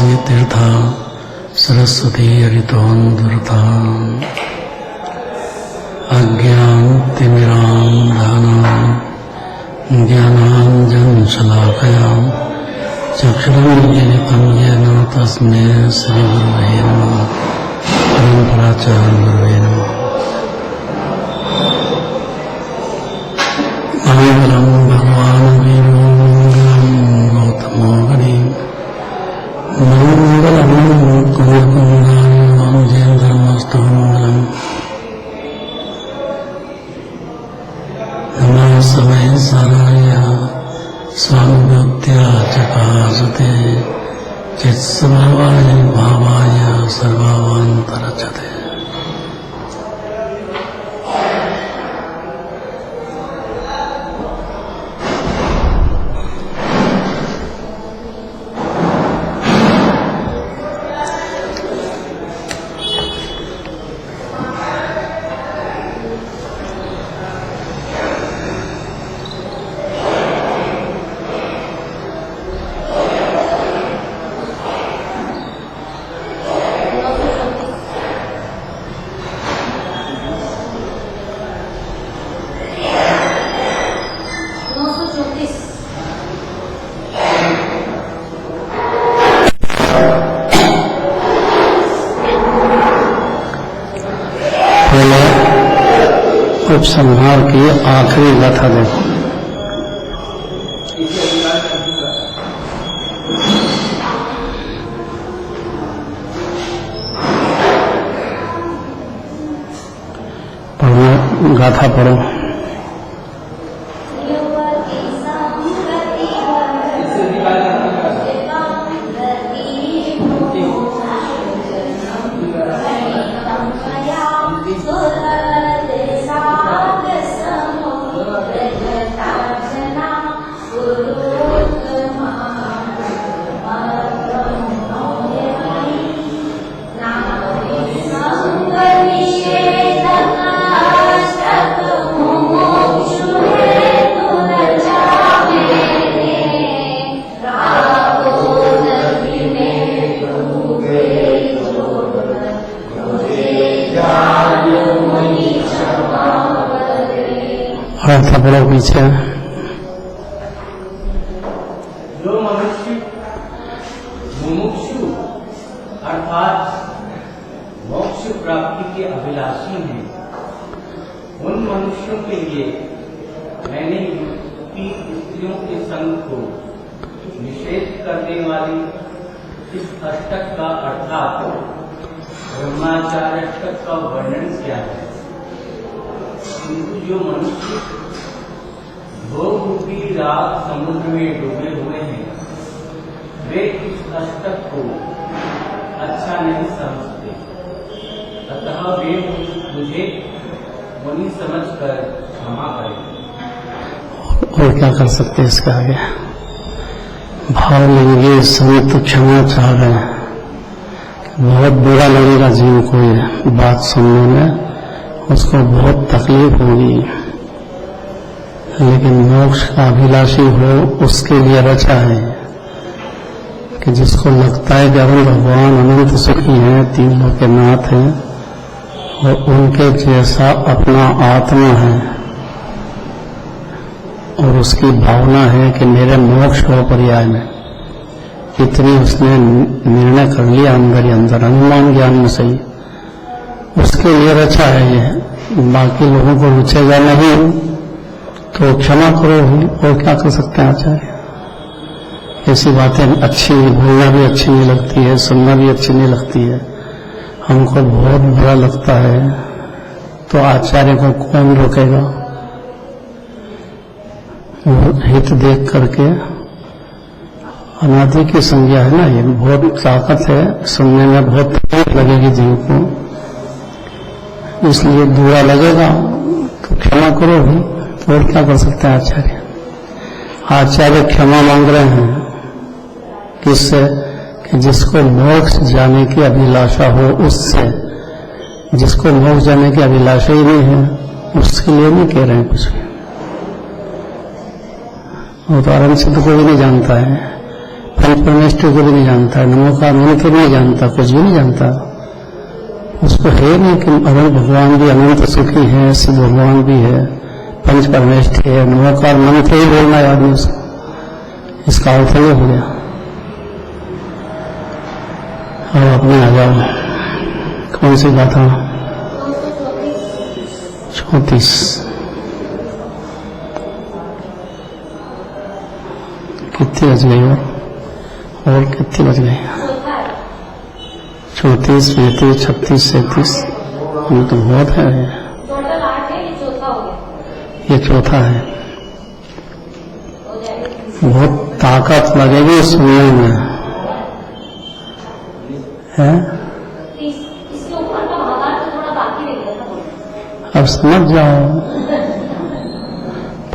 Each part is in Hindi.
लक्ष्मी तीर्था सरस्वती हरितोन्दुरता अज्ञानतिमिरान्धनां ज्ञानाञ्जनशलाकया चक्षुरुन्मीलितं येन तस्मै श्रीगुरवे नमः। परमपराचार्य गुरवे नमः। मंगलं भगवान् वीरो मंगलं गौतमो हरि मंगलं कुलकुंगां जयेन्द्रमस्तु मंगलम्। नमः समय साराय स्वानुभक्त्या चकासते चित्स्वभावाय भावाय सर्वान्तरचते। उपसंहार की आखिरी गाथा देखो। पढ़ो, गाथा पढ़ो। अर्थ पढ़ो पीछे। जो मनुष्य मुमुक्षु अर्थात मोक्ष प्राप्ति के अभिलाषी हैं, उन मनुष्यों के लिए मैंने युक्ति स्त्रियों के संग को निषेध करने वाली इस अष्टक का अर्थात ब्रह्माचार्य अष्टक का वर्णन किया है। किंतु जो मनुष्य भोग रूपी राग समुद्र में डूबे हुए हैं, वे इस अष्टक को अच्छा नहीं समझते, अतः वे मुझे मुनि समझकर क्षमा करें। और क्या कर सकते हैं इसके आगे? भाव लेंगे, संत क्षमा चाह रहे हैं। बहुत बुरा लगेगा जीव को ये बात सुनने में, उसको बहुत तकलीफ होगी, लेकिन मोक्ष का अभिलाषी हो उसके लिए रचा है कि जिसको लगता है कि अरुण भगवान अनंत सुखी हैं, तीन लोक के नाथ हैं और उनके जैसा अपना आत्मा है और उसकी भावना है कि मेरे मोक्ष हो पर्याय में, इतनी उसने निर्णय कर लिया अंदर ही अंदर, अनुमान ज्ञान में सही, उसके लिए रचा है ये। बाकी लोगों को रुचेगा नहीं तो क्षमा करो ही, और क्या कर सकते हैं आचार्य? ऐसी बातें अच्छी, बोलना भी अच्छी नहीं लगती है, सुनना भी अच्छी नहीं लगती है, हमको बहुत बुरा लगता है, तो आचार्य को कौन रोकेगा? हित देख करके, अनादि की संज्ञा है ना, ये बहुत ताकत है, सुनने में बहुत तकलीफ लगेगी जीव को, इसलिए बुरा लगेगा तो क्षमा करो भी, और क्या कर सकते हैं आचार्य? आचार्य क्षमा मांग रहे हैं किससे? कि जिसको मोक्ष जाने की अभिलाषा हो उससे। जिसको मोक्ष जाने की अभिलाषा ही नहीं है उसके लिए नहीं कह रहे हैं कुछ भी। वो तो आरंभ सिद्ध को भी नहीं जानता है, पंचपरमेष्ठ को भी नहीं जानता, नमोकार मंत्र नहीं जानता, कुछ भी नहीं जानता। उसको है नहीं कि अगर भगवान भी अनंत सुखी है, शिव भगवान भी है, पंचपरमेष्ठ है, नमोकार मंत्र ही बोलना है आदमी उसको, इसका अर्थ ये हो गया। अब अपने आ जाओ, कौन सी गाथा? 34। कितनी बज गई और कितनी बज गई? 34, 35, 36, 37। ये तो बहुत है। ये चौथा है। बहुत ताकत लगेगी सुनने में, है? अब समझ जाओ,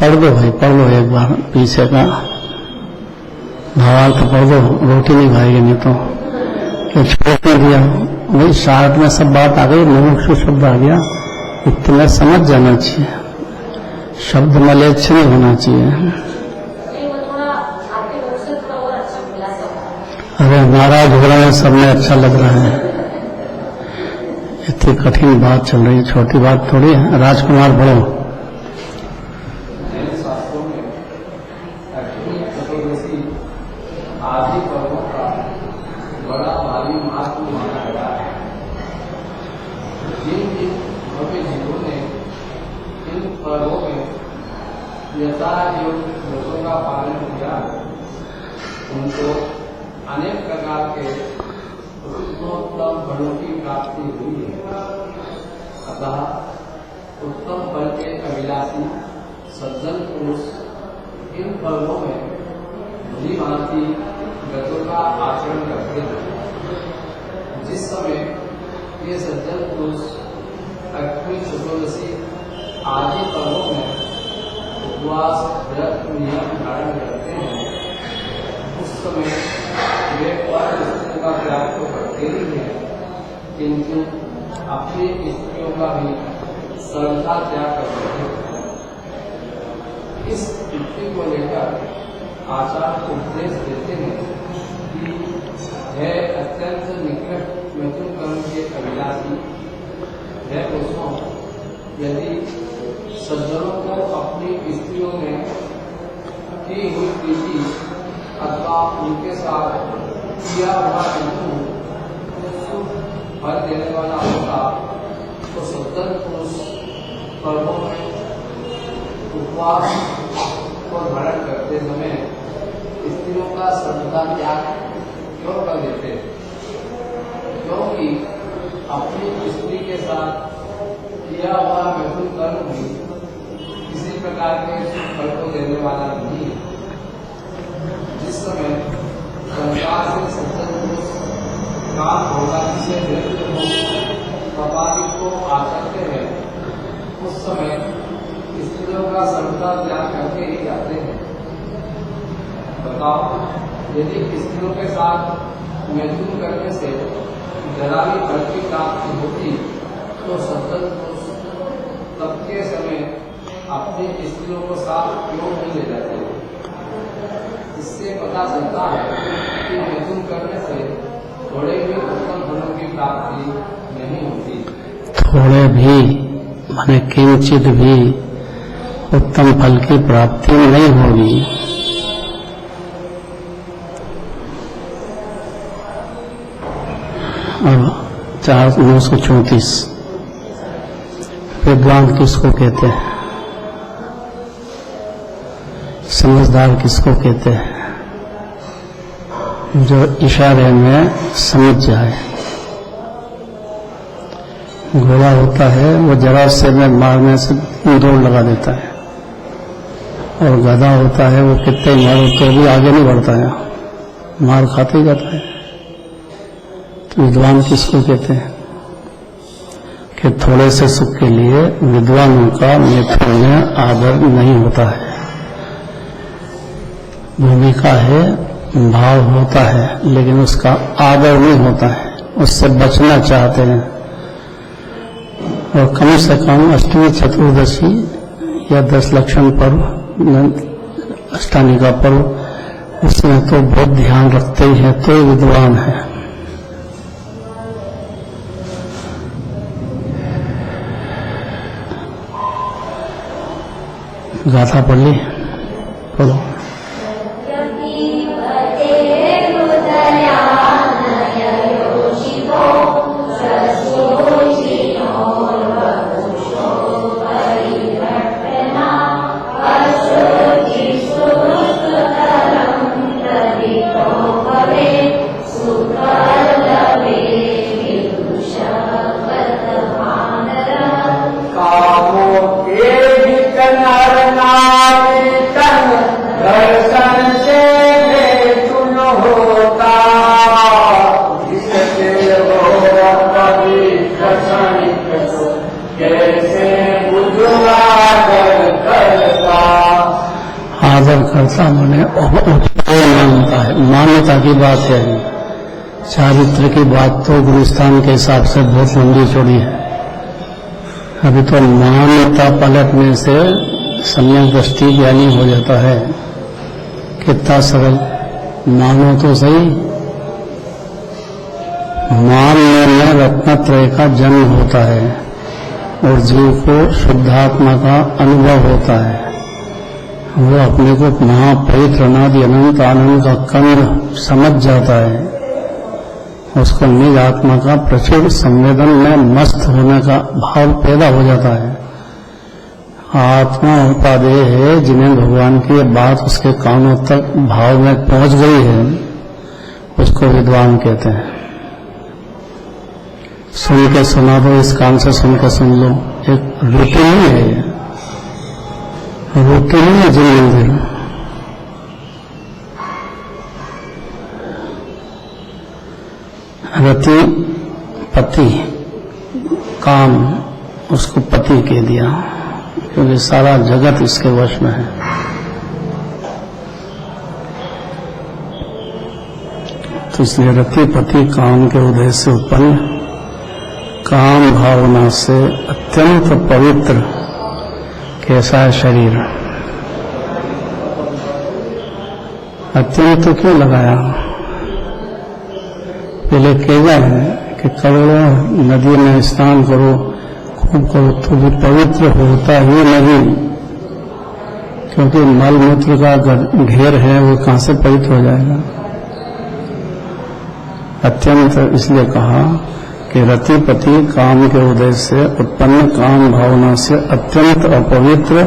पढ़ दो भाई, पढ़ लो एक बार पीछे का भावार्थ पढ़ दो, रोटी नहीं खाएगी नहीं तो। ये छोड़ दिया वही शायद में सब बात आ गई, मुमुक्षु शब्द आ गया, इतना समझ जाना चाहिए, शब्द मलेच्छ नहीं होना चाहिए। अरे नाराज हो रहे हैं, सबने अच्छा लग रहा है। इतनी कठिन बात चल रही है, छोटी बात थोड़ी है। राजकुमार पढ़ो। आदि पर्वों का बड़ा भारी महत्व माना गया है। जिन जिन भव्य जीवों ने इन पर्वों में यथायोग व्रतों का पालन किया, उनको अनेक प्रकार के उत्तमोत्तम फलों की प्राप्ति हुई है। अतः उत्तम फल के अभिलाषी सज्जन पुरुष इन पर्वों में भली भांति व्रतों का आचरण करते हैं। जिस समय ये सज्जन पुरुष अग्नि चतुर्दशी आदि पर्वों में उपवास व्रत नियम धारण करते हैं, उस समय वे पर स्त्रियों का त्याग तो करते ही हैं, किंतु अपनी स्त्रियों का भी सर्वथा त्याग करते हैं। इस युक्ति को लेकर आचार्य उपदेश देते हैं कि है अत्यंत निकृष्ट मैथुन कर्म के अभिलाषी है उसको, यदि सज्जनों को अपनी स्त्रियों में की हुई प्रीति अथवा उनके साथ किया हुआ फल देने वाला होता, तो सज्जन पुरुष पर्वों में उपवास को धारण करते समय स्त्रियों का सर्वथा त्याग क्यों कर देते? क्योंकि अपनी स्त्री के साथ किया हुआ मैथुन कर्म भी किसी प्रकार के फल को देने वाला नहीं है। जिस समय संसार से सज्जन पुरुष काम होगा जिसे व्यक्त हो कपालिक को आचरते हैं, उस समय स्त्रियों का सर्वथा त्याग करके ही जाते हैं। बताओ, यदि स्त्रियों के साथ मैथुन करने से जरा भी फल की प्राप्ति होती, तो सज्जन पुरुष तब के समय अपनी स्त्रियों को साथ क्यों नहीं ले जाते? इससे पता चलता है कि मैथुन करने से थोड़े भी उत्तम फलों की प्राप्ति नहीं होती। थोड़े भी माने किंचित भी उत्तम फल की प्राप्ति नहीं होगी। अब 4934 विद्वान किसको कहते हैं? समझदार किसको कहते हैं? जो इशारे में समझ जाए। घोड़ा होता है वो जरा से में मारने से दौड़ लगा देता है, और गधा होता है वो कितने मारो तो भी आगे नहीं बढ़ता है, मार खाते ही जाता है। तो विद्वान किसको कहते हैं? कि थोड़े से सुख के लिए विद्वानों का मैथुन में आदर नहीं होता है। भूमिका है, भाव होता है, लेकिन उसका आदर नहीं होता है, उससे बचना चाहते हैं। और कम से कम अष्टमी चतुर्दशी या 10 लक्षण पर्व, अष्टानी का पर्व, उसमें तो बहुत ध्यान रखते ही है, तो विद्वान है। गाथा पढ़ ली, पढ़ो। आदर करता मैंने मानता है, मान्यता की बात है। चारित्र की बात तो गुलिस्तान के हिसाब से बहुत लंबी चौड़ी है। अभी तो मान्यता पलटने से सम्यक दृष्टि ज्ञानी हो जाता है। कितना सरल, मानो तो सही। मानने में रत्नत्रय का जन्म होता है और जीव को शुद्धात्मा का अनुभव होता है। वो अपने को महापवित्र अनादि अनंत आनंद का कंद समझ जाता है। उसको निज आत्मा का प्रचुर संवेदन में मस्त होने का भाव पैदा हो जाता है। आत्मा उपादेय है, जिन्हें भगवान की बात उसके कानों तक भाव में पहुंच गई है, उसको विद्वान कहते हैं। सुन के सुना दो, इस कान से सुन के सुन लो, एक रूटीन नहीं है, ये रूटीन है जिंदगी। रति पति काम, उसको पति कह दिया क्योंकि सारा जगत इसके वश में है। तो इसलिए रति पति काम के उदय से उत्पन्न काम भावना से अत्यंत पवित्र कैसा है शरीर। अत्यंत क्यों लगाया? पहले कहना है कि करोड़ों नदी में स्नान करो, खूब करो, तो भी पवित्र होता ही नहीं, क्योंकि मल मूत्र का ढेर है, वो कहां से पवित्र हो जाएगा। अत्यंत इसलिए कहा कि रतिपति काम के उदय से उत्पन्न काम भावना से अत्यंत अपवित्र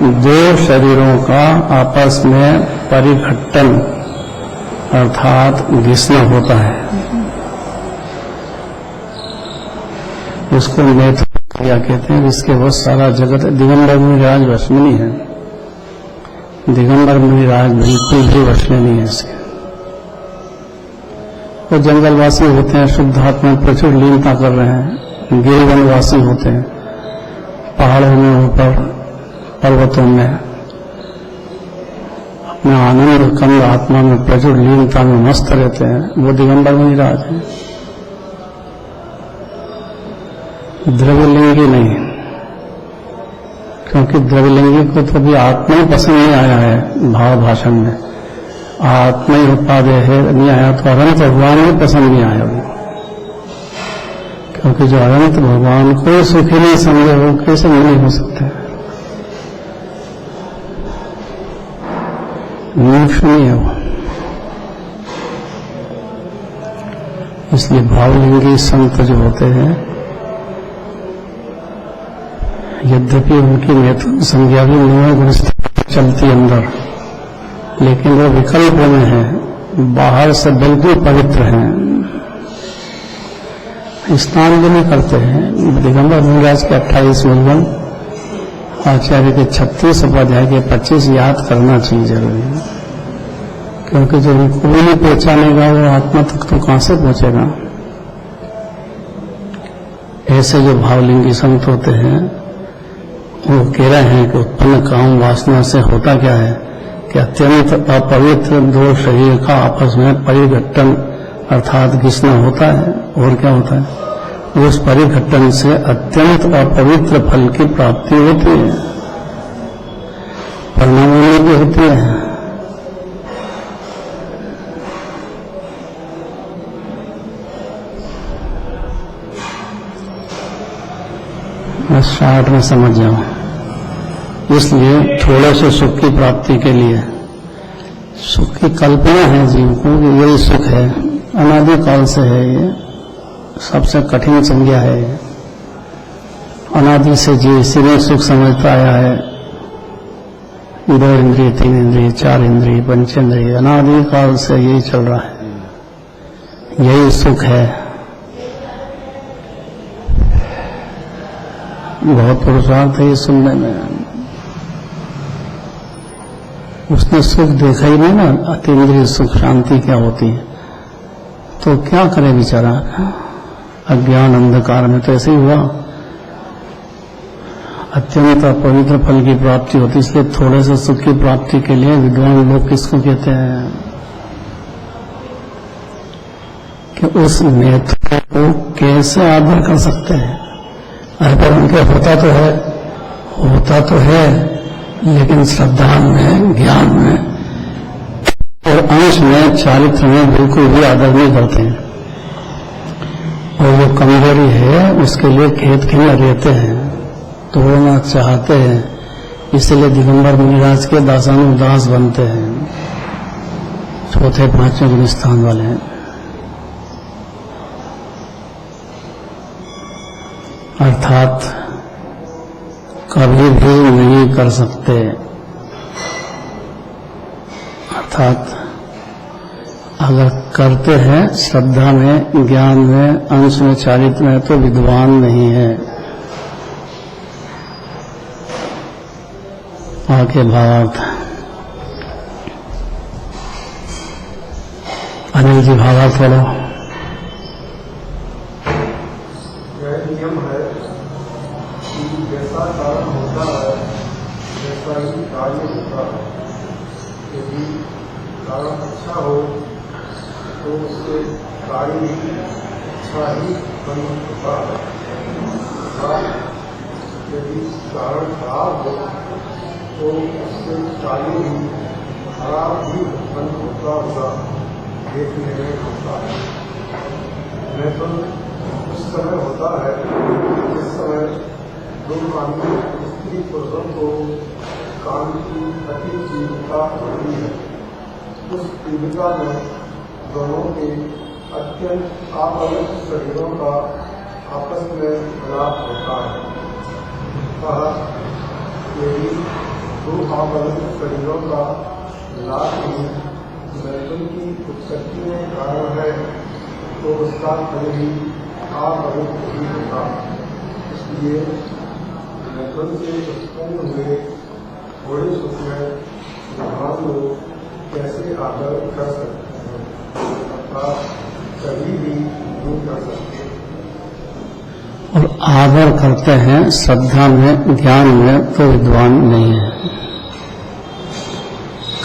दो शरीरों का आपस में परिघट्टन अर्थात घिसना होता है। उसको नेत्र क्रिया कहते हैं, जिसके वो सारा जगत दिगंबर मुनिराज वश में नहीं है। दिगंबर मुनिराज बिल्कुल भी वश में नहीं है इसके। वो जंगलवासी होते हैं, शुद्धात्मा प्रचुर लीनता कर रहे हैं। गिरिवनवासी होते हैं, पहाड़ों में, ऊपर पर्वतों में अपने आनंद कंद आत्मा में प्रचुर लीनता में मस्त रहते हैं। वो दिगंबर मुनिराज है। द्रव्यलिंगी नहीं, क्योंकि द्रव्यलिंगी को तो भी आत्मा ही पसंद नहीं आया है। भाव भाषण में आत्मा ही उत्पादय है नहीं आया, तो अनंत भगवान भी पसंद नहीं आया अभी। क्योंकि जो अनंत भगवान को सुखी नहीं समझे, वो कैसे नहीं हो सकते। मोक्ष नहीं है वो। इसलिए भावलिंगी संत जो होते हैं, यद्यपि उनकी नेत्र संज्ञा भी मनोगृष्ठ चलती अंदर, लेकिन वो विकल्पों में है, बाहर से बिल्कुल पवित्र हैं। स्नान भी नहीं करते हैं। दिगंबर मुनिराज के 28 उल्लंघन, आचार्य के 36 उपाध्याय के 25 याद करना चाहिए जरूरी है। क्योंकि जो उनको भी नहीं पहचानेगा, वो आत्मा तक तो कहां से पहुंचेगा। ऐसे जो भावलिंगी संत होते हैं, वो कह रहे हैं कि उत्पन्न काम वासना से होता क्या है कि अत्यंत अपवित्र दो शरीर का आपस में परिघट्टन अर्थात घिसना होता है। और क्या होता है? उस परिघट्टन से अत्यंत अपवित्र फल की प्राप्ति होती है, परिणामों भी होती है। मैं शार्ट में समझ जाऊं। इसलिए थोड़े से सुख की प्राप्ति के लिए सुख की कल्पना है जीव को कि यही सुख है, अनादिकाल से है, ये सबसे कठिन संज्ञा है। अनादि से जीव इसीलिए सुख समझता आया है। 2 इंद्रिय, 3 इंद्रिय, 4 इंद्रिय, पंचेंद्रिय, अनादिकाल से यही चल रहा है, यही सुख है। बहुत पुरुषार्थ है ये सुनने में। उसने सुख देखा ही नहीं ना, अतीन्द्रिय सुख, शांति क्या होती है, तो क्या करे बेचारा। अज्ञान अंधकार में तो ऐसे ही हुआ। अत्यंत पवित्र फल की प्राप्ति होती, इसलिए थोड़े से सुख की प्राप्ति के लिए विद्वान लोग किसको कहते हैं कि उस नेत्र को कैसे आदर कर सकते हैं। अरे पर उनके होता तो है, लेकिन श्रद्धा में, ज्ञान में और अंश में, चारित्र में बिल्कुल भी आदर नहीं करते हैं। और जो कमजोरी है उसके लिए खेत खिला रहते हैं, तोड़ना चाहते हैं, इसलिए दिगंबर मुनिराज के दासानुदास बनते हैं, 4थे 5वें गुण स्थान वाले हैं। अर्थात कभी भी नहीं कर सकते, अर्थात अगर करते हैं श्रद्धा में, ज्ञान में, अंश में, चारित्र में, तो विद्वान नहीं है। आगे भावार्थ। अनिल जी भावार्थ बोलो। यह नियम है कि जैसा कारण होता है वैसा ही कार्य होता है। यदि कारण अच्छा हो तो उससे कार्य भी अच्छा ही उत्पन्न होता है, तथा यदि कारण खराब हो तो उससे कार्य भी खराब ही उत्पन्न होता हुआ देखने में होता है। लेकिन उस समय होता है जिस समय दो कामी स्त्री पुरुषों को काम की अति तीव्रता होती है। उस तीव्रता में दोनों के अत्यंत आपवित्र शरीरों का आपस में मिलाप होता है। यदि 2 आपवित्र शरीरों का मिलाप ही मैथुन की उत्पत्ति में कारण है तो उसका फल भी अपवित्र ही होता। इसलिए मैथुन से उत्पन्न हुए थोड़े सुख में विद्वान लोग कैसे आदर कर सकते हैं, अर्थात कभी भी नहीं कर सकते। और आदर करते हैं श्रद्धा में, ज्ञान में, तो विद्वान नहीं है।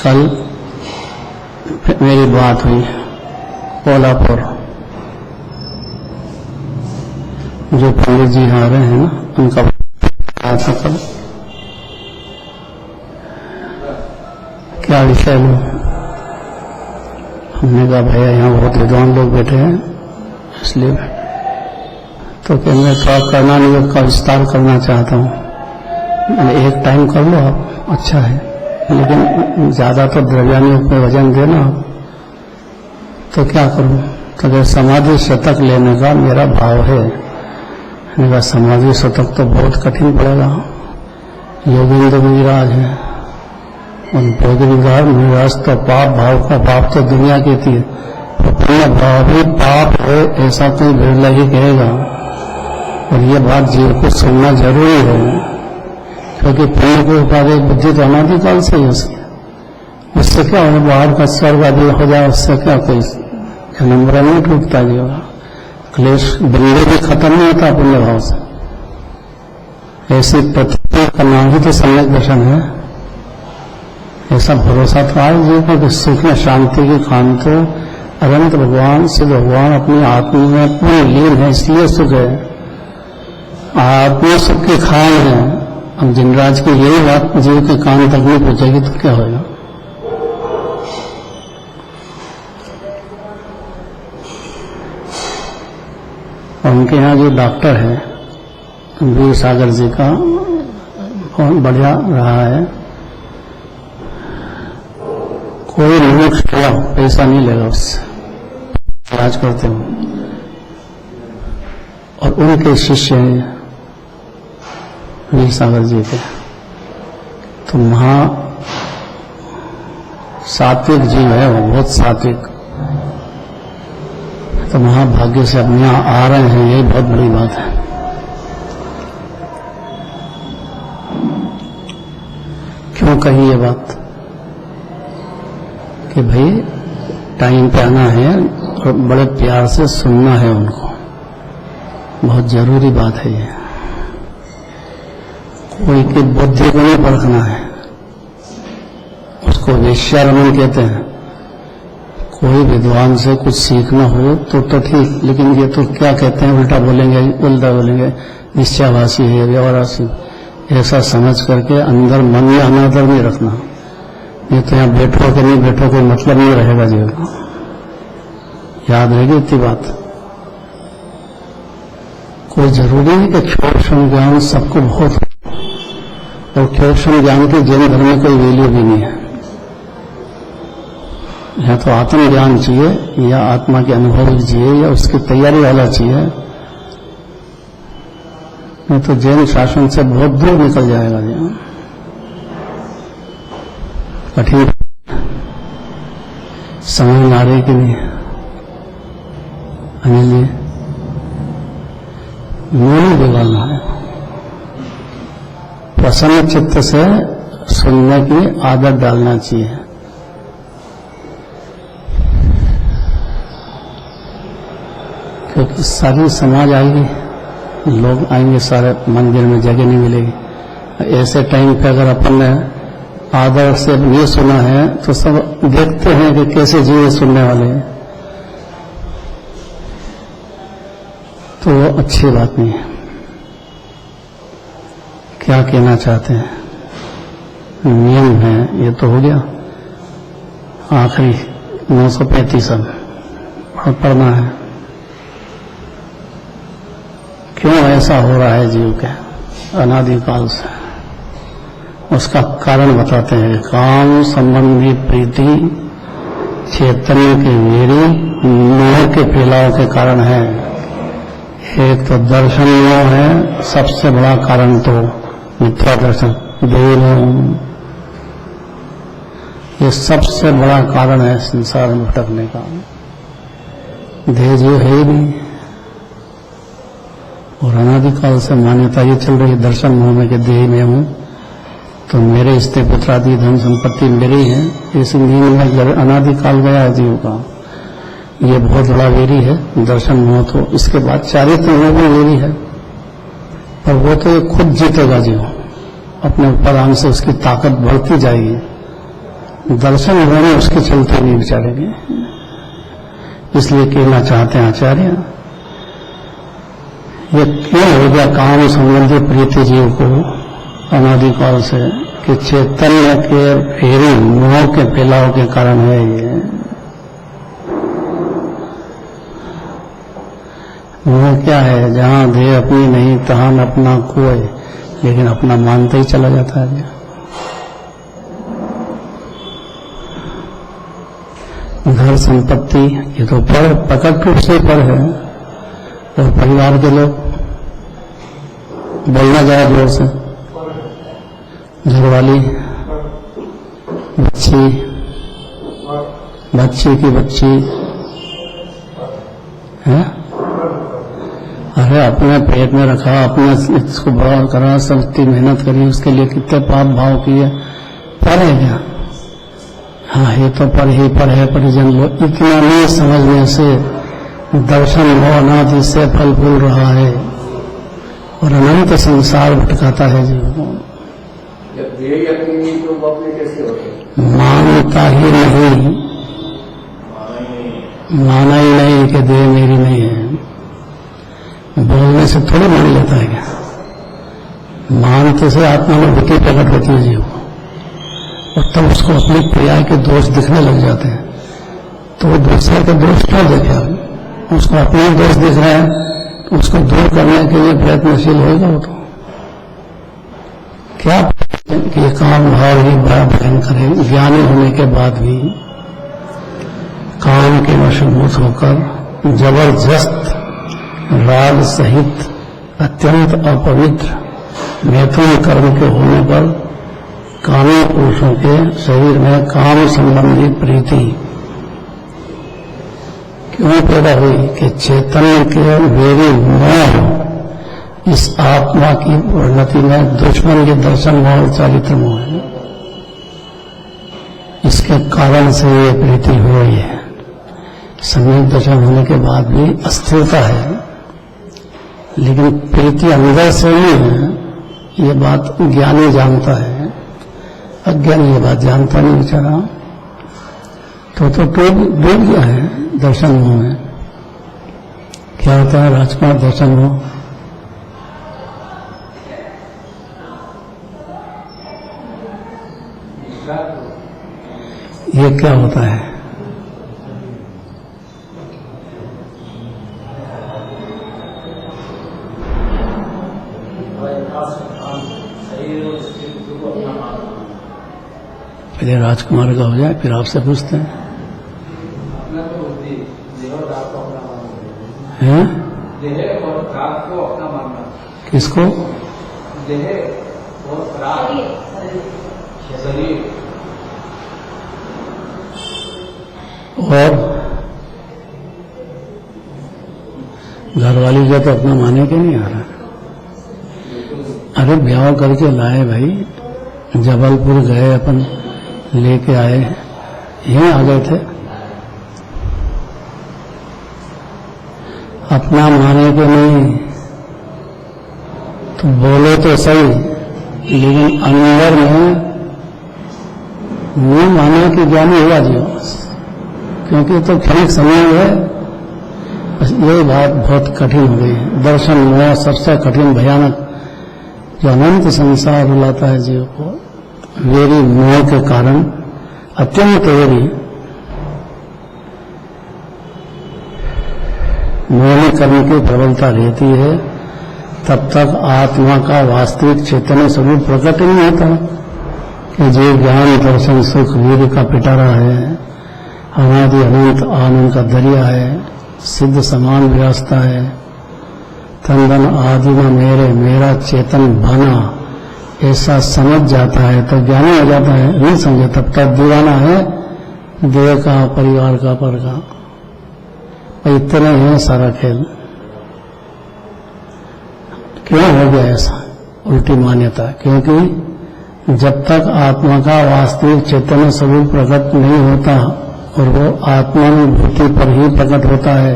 कल मेरी बात हुई कोल्हापुर, जो पंडित जी आ रहे हैं ना, उनका आया था कल। क्या विषय लो? हमने कहा भैया यहाँ बहुत विद्वान लोग बैठे हैं, इसलिए तो कि मैं थोड़ा करना नहीं का विस्तार करना चाहता हूँ। एक टाइम कर लो आप, अच्छा है, लेकिन ज्यादा तो द्रव्यानुयोग पे वजन देना। तो क्या करूं? तो अगर समाधि शतक लेने का मेरा भाव है, मेरा समाधि शतक तो बहुत कठिन पड़ेगा। योगेंद्र मुनिराज है, उन योगेंद्र मुनिराज तो पाप भाव का, पाप तो दुनिया कहती है, पुण्य भाव भी पाप है ऐसा कोई बिरला ही कहेगा। और ये बात जीव को सुनना जरूरी है, क्योंकि पुण्य के उपाधि बुद्धि तो अनादिकाल से ही उससे क्या हो, बाहर का स्वर्ग आदि हो जाए, उससे क्या कोई जन्म नहीं टूटता जीव, क्लेश बिल्ले भी खत्म नहीं होता पुण्य भाव से। ऐसी पृथ्वी का नाम ही तो सम्यक दर्शन है। ऐसा भरोसा तो आए जीव को कि सुख में शांति की खान तो अनंत भगवान से भगवान अपनी आत्मा में पूर्ण लीन है, इसलिए सुख है, आत्मा सुख की खान है। अब जिनराज की यही बात जीव के कान तक नहीं पहुंचेगी तो क्या होगा? उनके यहाँ जो डॉक्टर है, वीर सागर जी का बहुत बढ़िया रहा है। कोई मोक्ष का पैसा नहीं लेगा उससे, इलाज करते हो। और उनके शिष्य हैं वीर सागर जी के, तो महा सात्विक जीव है वो, बहुत सात्विक। तो महाभाग्य से अपने यहाँ आ रहे हैं, यही बहुत बड़ी बात है। क्यों कही ये बात कि भाई टाइम पे आना है और बड़े प्यार से सुनना है उनको, बहुत जरूरी बात है ये। कोई की बुद्धि को नहीं परखना है, उसको वेश्यारमण कहते हैं। कोई विद्वान से कुछ सीखना हो तो ठीक, लेकिन ये तो क्या कहते हैं, उल्टा बोलेंगे निश्चयवासी है, व्यवहारासी, ऐसा समझ करके अंदर मन में अनादर नहीं रखना। ये तो यहाँ बैठो कि नहीं बैठो कोई मतलब नहीं रहेगा जीवन का, याद रहेगी इतनी बात। कोई जरूरी नहीं कि क्षोभक्षम ज्ञान सबको बहुत, और क्षोभक्षम ज्ञान के जैन धर्म में कोई वैल्यू भी नहीं है। या तो आत्म ज्ञान चाहिए, या आत्मा के अनुभव चाहिए, या उसकी तैयारी वाला चाहिए। नहीं तो जैन शासन से बहुत दूर निकल जाएगा जीवन, कठिन। समझ में आ रही कि नहीं अनिल जी? नहीं बिगाड़ना है, प्रसन्न चित्त से सुनने की आदत डालना चाहिए। क्योंकि सारी समाज आएगी, लोग आएंगे सारे, मंदिर में जगह नहीं मिलेगी। ऐसे टाइम पे अगर अपन ने आदर से ये सुना है तो सब देखते हैं कि कैसे जीव सुनने वाले हैं, तो वो अच्छी बात नहीं है। क्या कहना चाहते हैं? नियम है ये तो हो गया, आखिरी 935 अब पढ़ना है। क्यों ऐसा हो रहा है जीव के अनादिकाल से, उसका कारण बताते हैं। काम संबंधी प्रीति चैतन्य के वेरी मोह के फैलाव के कारण है। एक तो दर्शन मोह है, सबसे बड़ा कारण तो मिथ्या दर्शन, देह, ये सबसे बड़ा कारण है संसार में भटकने का। देह जो है ही नहीं, और अनादिकाल से मान्यता ये चल रही है दर्शन मोह में कि देह में हूं तो मेरे स्त्री पुत्रादि धन संपत्ति मेरी है। ये सिंधी में अनादिकाल गया है जीव का, ये बहुत बड़ा वेरी है दर्शन मोह। तो इसके बाद चारित्र मोह भी वेरी है, पर वो तो ये खुद जीतेगा जीव, अपने ऊपर से उसकी ताकत बढ़ती जाएगी। दर्शन मोह में उसके चलते नहीं विचारेंगे। इसलिए कहना चाहते हैं आचार्य, ये क्यों हो गया काम संबंधी प्रीति जीव को अनादिकाल से, कि चैतन्य के फेरी मोह के फैलाव के कारण है। ये मोह क्या है? जहां देह अपनी नहीं तहां अपना कोई, लेकिन अपना मानते ही चला जाता है। घर संपत्ति ये तो प्रकट रूप से पर है, और परिवार के लोग बोलना जाए जोर से, घरवाली, बच्ची की बच्ची है, अरे अपने पेट में रखा, अपने इसको बड़ा करा, सब इतनी मेहनत करी, उसके लिए कितने पाप भाव किए, पर है क्या? हाँ ये तो पर ही पर है। परिजन लोग इतना नहीं समझने से दर्शन हो अनादि से फल फूल रहा है, और अनंत संसार भटकाता है जीव को। मानता ही नहीं, माना ही नहीं कि देह मेरी नहीं है। बोलने से थोड़ी मान लेता है क्या? मानते से आत्मा में बुद्धि प्रकट होती है जीव को, और तब उसको अपनी क्रिया के दोष दिखने लग जाते हैं। तो वो दूसरे के दोष क्यों देखे? उसको अपने दोष दिख रहे हैं, उसको दूर करने के लिए प्रयत्नशील होगा वो तो क्या कि ये काम भाव ही बड़ा भयंकर है। ज्ञानी होने के बाद भी काम के वशीभूत होकर जबरदस्त राग सहित अत्यंत अपवित्र मैथुन कर्म के होने पर कामी पुरुषों के शरीर में काम संबंधी प्रीति क्यों पैदा हुई कि चैतन्य के वेरी मोह इस आत्मा की उन्नति में दुश्मन के दर्शन मोह और चारित्र मोह है। इसके कारण से ये प्रीति हो रही है। सम्यक दर्शन होने के बाद भी अस्थिरता है, लेकिन प्रीति अंदर से नहीं है। ये बात ज्ञानी जानता है, अज्ञानी ये बात जानता नहीं बेचारा, तो डूब गया है दर्शन मोह में। क्या होता है राजकुमार दर्शन मोह? ये क्या होता है? पहले राजकुमार का हो जाए फिर आपसे पूछते हैं। हैं? देह और प्राग को अपना मानना। किसको? देह और प्राग शरीर और घरवाली का तो अपना माने के नहीं आ रहा। अरे ब्याह करके लाए भाई, जबलपुर गए, अपन लेके आए, यहीं आ गए थे। अपना माने के नहीं तो बोलो तो सही, लेकिन अंदर में नहीं माने कि ज्ञानी हुआ जी, क्योंकि तो क्षणिक समय है। ये बात बहुत कठिन हो गई है। दर्शन मोह सबसे कठिन भयानक जो अनंत संसार रुलाता है जीव को, वेरी मोह के कारण, अत्यंत वेरी मोहनी कर्म की प्रबलता रहती है, तब तक आत्मा का वास्तविक चैतन्य स्वरूप प्रकट नहीं होता कि जो ज्ञान दर्शन सुख वीर का पिटारा है, अनादि अनंत आनंद का दरिया है, सिद्ध समान व्यवस्था है, तंदन आदि में मेरा चेतन बना, ऐसा समझ जाता है तो ज्ञानी हो जाता है। नहीं समझे तब तक दीवाना है देह का, परिवार का, पर का। इतने हैं सारा खेल। क्यों हो गया ऐसा? उल्टी मान्यता, क्योंकि जब तक आत्मा का वास्तविक चैतन्य स्वरूप प्रकट नहीं होता, और वो आत्मानुभूति पर ही प्रकट होता है,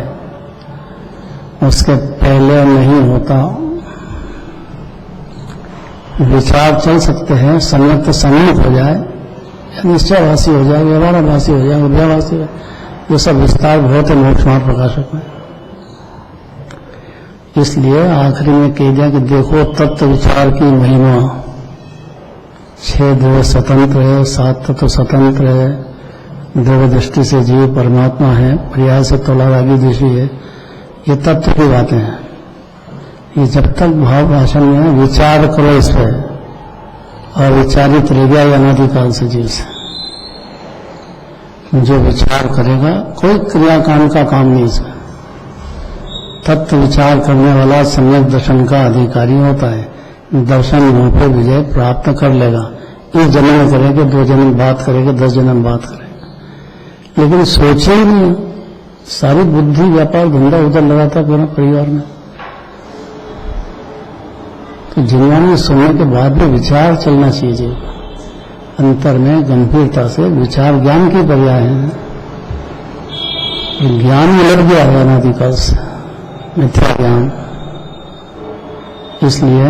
उसके पहले नहीं होता। विचार चल सकते हैं, सम्यक सम्यक हो जाए, या निश्चयवासी हो जाए, व्यवहाराभासी हो जाए, उभयाभासी हो जाए, ये सब विस्तार बहुत है मोक्ष मार्ग प्रकाशक में। इसलिए आखिरी में कह दिया कि देखो तत्व विचार की महिमा। 6 देव स्वतंत्र है, 7 तत्व स्वतंत्र है, देव दृष्टि से जीव परमात्मा है, पर्याय से तोलारागी दृष्टि है। ये तत्व की बातें हैं। ये जब तक भाव भाषण में विचार करो इस पर, और विचारित रह गया अनादिकाल से जीव से। जो विचार करेगा, कोई क्रियाकांड का काम नहीं इसमें। तत्व विचार करने वाला सम्यक दर्शन का अधिकारी होता है। दर्शन मुंह पर विजय प्राप्त कर लेगा। इस जन्म में करेगा, 2 जन्म बात करेगा, 10 जन्म बात करेगा, लेकिन सोचे ही नहीं। सारी बुद्धि व्यापार धंधा उधर लगाता पूरा परिवार में। तो जीवन में सुनने के बाद में विचार चलना चाहिए जी, अंतर में गंभीरता से। विचार ज्ञान की पर्याय है। ज्ञान में लग गया है अनादिकाल से, मिथ्या ज्ञान। इसलिए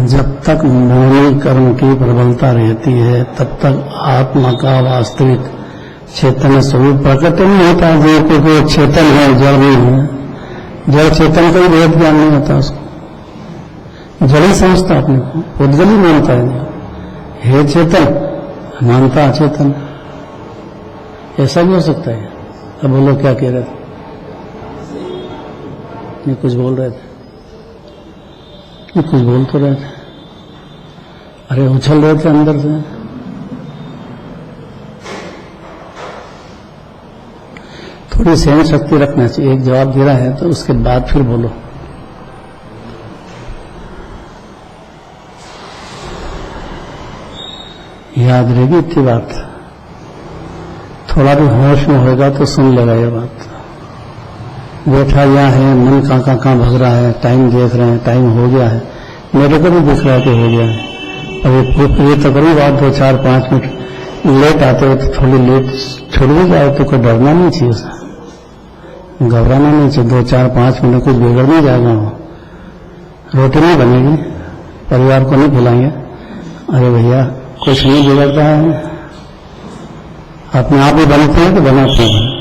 जब तक मोहनी कर्म की प्रबलता रहती है, तब तक आत्मा का वास्तविक चैतन्य स्वरूप प्रकट नहीं होता। जो क्योंकि चेतन है, जड़ नहीं है। जड़ चेतन का ही भेद ज्ञान नहीं होता उसको। जड़ ही समझता अपने को, उद्गल ही मानता है चेतन, मानता अचेतन। ऐसा भी हो सकता है। अब बोलो क्या कह रहे थे? नहीं कुछ बोल रहे थे, नहीं कुछ बोल तो रहे थे, अरे उछल रहे थे अंदर से। थोड़ी सहन शक्ति रखना चाहिए, एक जवाब दे रहा है तो उसके बाद फिर बोलो। याद रहेगी इतनी बात, थोड़ा भी होश में होगा तो सुन लेगा ये बात। बैठा यहाँ है, मन कहाँ भग रहा है, टाइम देख रहे हैं, टाइम हो गया है, मेरे को भी दिख रहा है कि हो गया है। अब ये तो करूँ बात 2, 4, 5 मिनट लेट आते हो तो थोड़ी लेट छोड़ भी जाए तो कोई डरना नहीं चाहिए, उसे घबराना नहीं चाहिए। 2, 4, 5 मिनट कुछ बिगड़ नहीं जाएगा। वो रोटी नहीं बनेगी, परिवार को नहीं खिलाएंगे, अरे भैया कुछ नहीं बिगड़ता है, अपने आप ही बनते हैं तो बनाते हैं।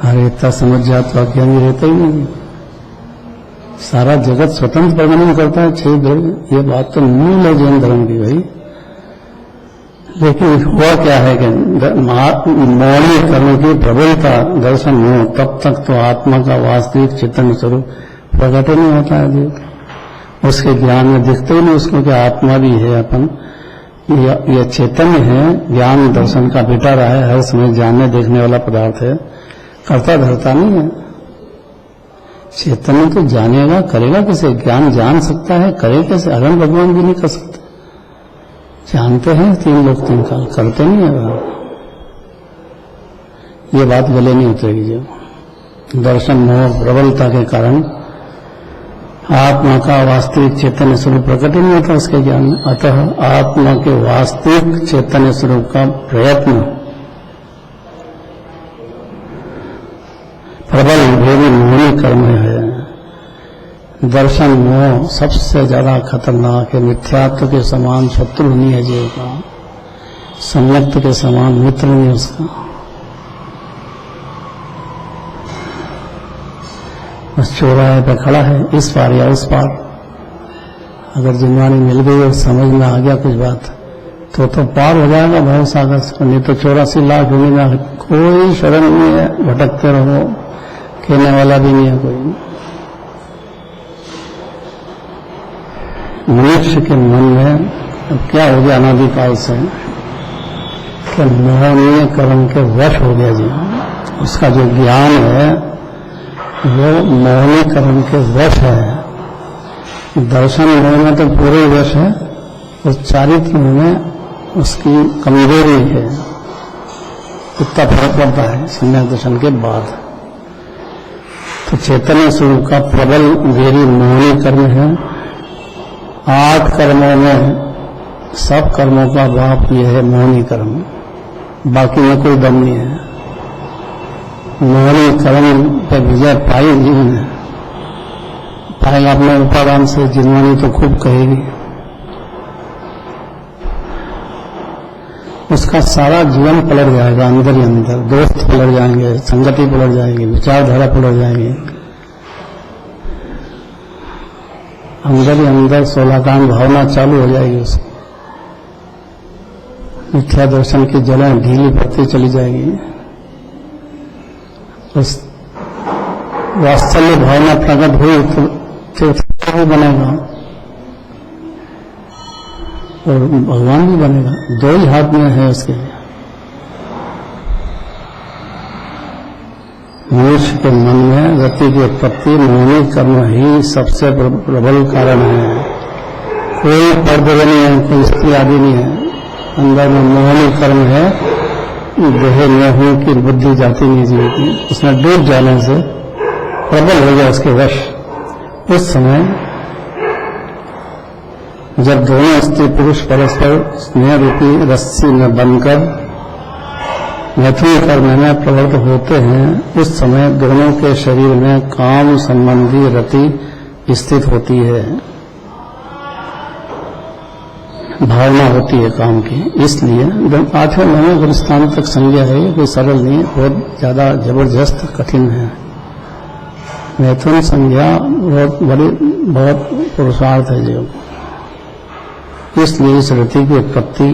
अरे इतना समझ जात वाक्य नहीं रहता ही नहीं, सारा जगत स्वतंत्र प्रबंधन करता है 6 द्रव्य। ये बात तो मूल है जैन धर्म की भाई। लेकिन हुआ क्या है कि मौनी कर्म की प्रबलता दर्शन हो, तब तक तो आत्मा का वास्तविक चेतन स्वरूप प्रकट नहीं होता है जीव। उसके ज्ञान में दिखते ही नहीं उसको कि आत्मा भी है अपन, यह चेतन है, ज्ञान दर्शन का बिटा रहा है, हर समय जानने देखने वाला पदार्थ है, करता धरता नहीं है। चेतन तो जानेगा, करेगा कैसे? ज्ञान जान सकता है, करे कैसे? अगम भगवान भी नहीं कर सकते। जानते हैं 3 लोग 3 काल, करते नहीं है। ये बात गले नहीं उतरेगी। जो दर्शन मोह प्रबलता के कारण आत्मा का वास्तविक चैतन्य स्वरूप प्रकट ही नहीं होता उसके ज्ञान में। अतः आत्मा के वास्तविक चैतन्य स्वरूप का प्रयत्न प्रबल भेदी मोहनी कर्म है। दर्शन मोह सबसे ज्यादा खतरनाक है, मिथ्यात्व के समान शत्रु नहीं है जीव का, संयुक्त के समान मित्र नहीं उसका। बस चौराहे पे खड़ा है, इस पार या उस पार, अगर जिनवानी मिल गई और समझ में आ गया कुछ बात तो पार हो जाएगा भव सागर से। नहीं तो 84 लाख भूमि में कोई शरण नहीं है, भटकते रहो, कहने वाला भी नहीं है कोई। मनुष्य के मन में अब क्या हो गया अनादिकाल से कि मोहनीय कर्म के वश हो गया जी। उसका जो ज्ञान है वो मोहनी कर्म के वश है। दर्शन मोह में तो पूरे वश है, उस चारित्र में उसकी कमजोरी है। इतना फर्क पड़ता है संन्यास दर्शन के बाद। तो चैतन्य स्वरूप का प्रबल वेरी मोहनी कर्म है। 8 कर्मों में सब कर्मों का बाप ये है मोहनी कर्म, बाकी में कोई दम नहीं है। मोहनी कर्म पे विजय पाई जीवन है, पाएगा अपने उपादान से। जिनवानी तो खूब कहेगी, उसका सारा जीवन पलट जाएगा अंदर ही अंदर। दोस्त पलट जाएंगे, संगति पलट जाएगी, विचारधारा पलट जाएगी, अंदर ही अंदर 16 कांड भावना चालू हो जाएगी उसकी। मिथ्या दर्शन की जड़ें ढीली पड़ती चली जाएगी। उस वात्सल्य भावना प्रकट हुई तो तीर्थंकर भी बनेगा और भगवान भी बनेगा। 2 ही हाथ में है उसके। मनुष्य के मन में गति की उत्पत्ति मोहनी कर्म ही सबसे प्रबल कारण है। कोई पर्दे नहीं है, कोई स्त्री आदि नहीं है, अंदर में मोहनी कर्म है। देह मोह की बुद्धि जाती नहीं जीव की, उसमें डूब जाने से प्रबल हो गया उसके वश। उस समय जब दोनों स्त्री पुरुष परस्पर स्नेह रूपी रस्सी में बंधकर मैथुन करने में प्रवृत्त होते हैं, उस समय दोनों के शरीर में काम संबंधी रति स्थित होती है, भावना होती है काम की। इसलिए 8वें 9वें गुरुस्थान तक संज्ञा है, ये कोई सरल नहीं है, बहुत ज्यादा जबरदस्त कठिन है। मैथुन संज्ञा बहुत पुरुषार्थ है जीव। इसलिए इस रति की उत्पत्ति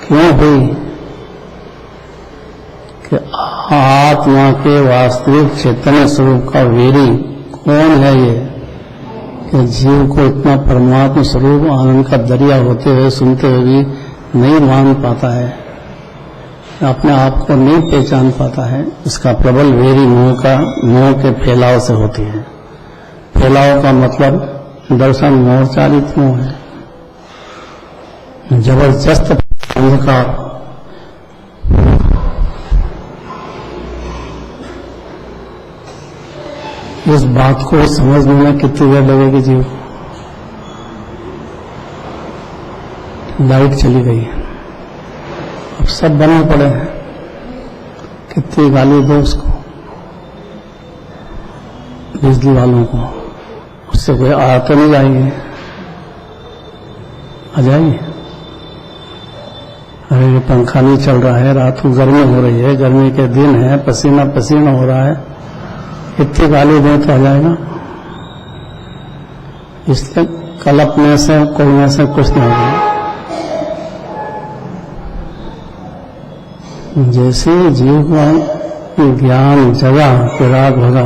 क्यों हुई कि आत्मा के वास्तविक चैतन्य स्वरूप का वेरी कौन है ये कि जीव को इतना परमात्मा स्वरूप आनंद का दरिया होते हुए सुनते हुए भी नहीं मान पाता है, अपने आप को नहीं पहचान पाता है। इसका प्रबल वेरी मोह के फैलाव से होती है। फैलाव का मतलब दर्शन मोहचारित मोह है, जबरदस्त का इस बात को समझने में कितनी देर लगेगी जीव? लाइट चली गई, अब सब बने पड़े हैं, कितनी गाली दो उसको, बिजली वालों को, उससे कोई आ तो नहीं जाएंगे, आ जाएंगे। अरे ये पंखा नहीं चल रहा है, रात को गर्मी हो रही है, गर्मी के दिन है, पसीना पसीना हो रहा है, इतनी गाली दें तो आ जाएगा। इसलिए कल्पने से कोई से कुछ नहीं होगा। जैसे जीव का ज्ञान जगा, विराग भगा,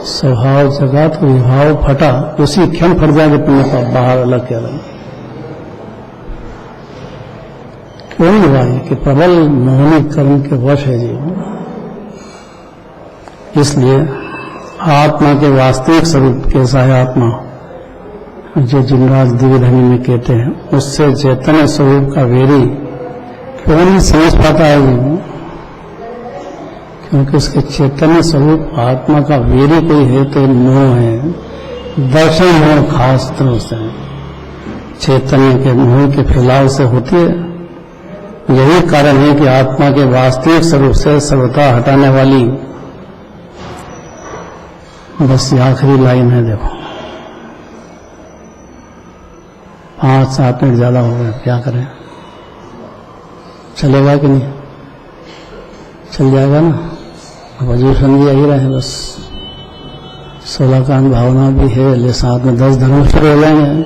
स्वभाव जगा तो विभाव फटा, उसी क्षण फट जाएंगे पुण्य का बाहर अलग के अलग। क्यों नहीं हुआ कि प्रबल मोहनी कर्म के वश है जीव। इसलिए आत्मा के वास्तविक स्वरूप कैसा है आत्मा, जो जिनराज दिव्यधनी में कहते हैं, उससे चैतन्य स्वरूप का वेरी क्यों नहीं समझ पाता है जीव? क्योंकि उसके चैतन्य स्वरूप आत्मा का वेरी कोई है तो मोह है, दर्शन मोह खास तरह से चैतन्य के मोह के फैलाव से होती है। यही कारण है कि आत्मा के वास्तविक स्वरूप से सर्वथा हटाने वाली, बस ये आखिरी लाइन है, देखो 5-7 मिनट ज्यादा हो गए, क्या करें? चलेगा कि नहीं? चल जाएगा ना। वजू समझी ही रहे, बस 16 कांड भावना भी है, ले साथ में 10 धर्म शुरू हो जाएंगे,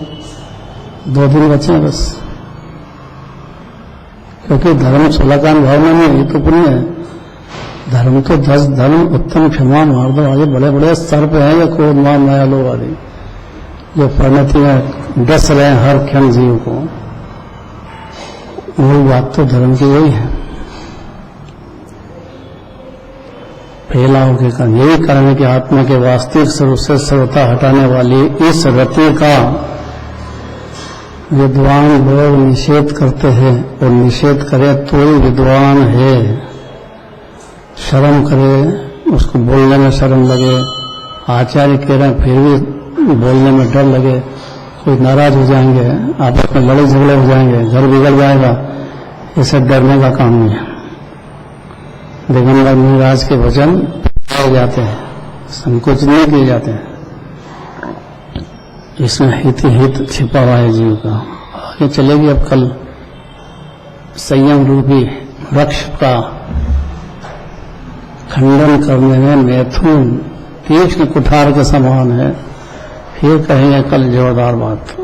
2 दिन बचे हैं बस। क्योंकि धर्म 16 कांड भावना में ये तो पुण्य है, धर्म तो 10 धर्म उत्तम क्षमा मार्दव आगे बड़े बड़े स्तर पे हैं, या क्रोध मान माया लोग आदि जो परिणति में डस रहे हैं हर क्षण जीव को। मूल बात तो धर्म की यही है, फैलाव के कारण। यही कारण है कि आत्मा के वास्तविक स्वरूप से सर्वथा हटाने वाली इस रति का विद्वान लोग निषेध करते हैं, और निषेध करे तो ही विद्वान है। शर्म करे, उसको बोलने में शर्म लगे, आचार्य कह रहे हैं फिर भी बोलने में डर लगे, कोई नाराज हो जाएंगे, आपस में लड़ाई झगड़े हो जाएंगे, घर बिगड़ जाएगा, इसे डरने का काम नहीं है। दिगंबर मुनिराज के वचन पाए जाते हैं, संकोच नहीं किए जाते हैं। इसमें हित ही हित छिपा हुआ है जीव का। आगे चलेगी अब कल संयम रूपी वृक्ष का खंडन करने में मैथुन तीक्ष्ण कुठार के समान है। फिर कहेंगे कल जोरदार बात।